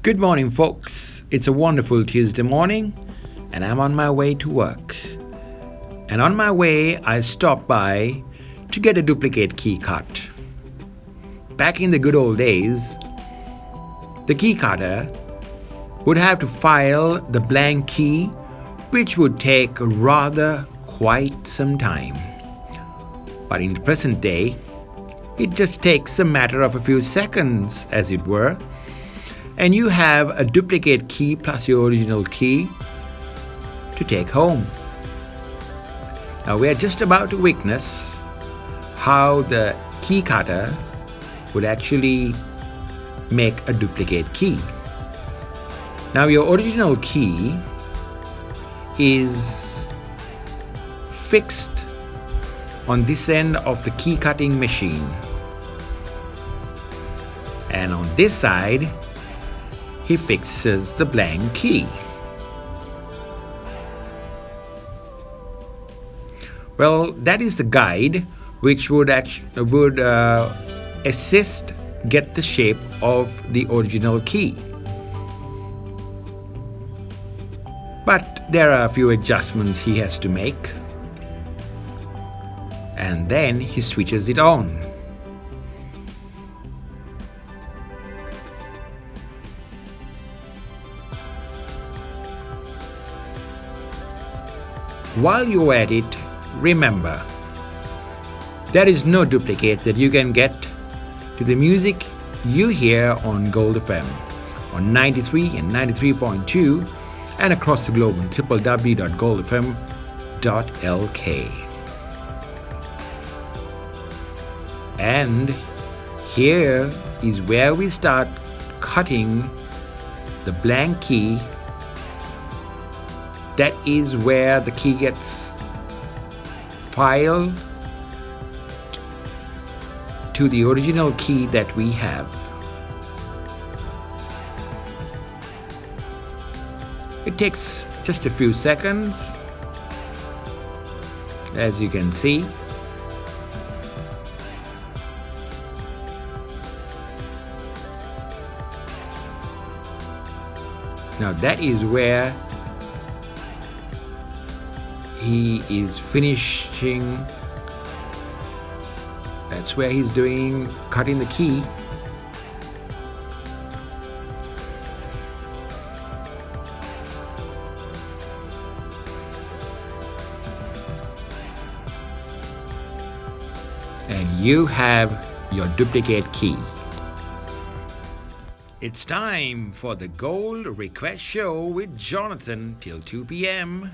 Good morning, folks. It's a wonderful Tuesday morning, and I'm on my way to work. And on my way, I stopped by to get a duplicate key cut. Back in the good old days, the key cutter would have to file the blank key, which would take rather quite some time. But in the present day, it just takes a matter of a few seconds, as it were, and you have a duplicate key plus your original key to take home. Now we are just about to witness how the key cutter would actually make a duplicate key. Now your original key is fixed on this end of the key cutting machine, and on this side he fixes the blank key. Well, that is the guide which would assist get the shape of the original key. But there are a few adjustments he has to make, and then he switches it on. While you're at it, remember, there is no duplicate that you can get to the music you hear on Gold FM, on 93 and 93.2, and across the globe on www.goldfm.lk. And here is where we start cutting the blank key. That is where the key gets filed to the original key that we have. It takes just a few seconds, as you can see. Now that is where he is finishing. That's where he's cutting the key. And you have your duplicate key. It's time for the Gold Request Show with Jonathan till 2 p.m.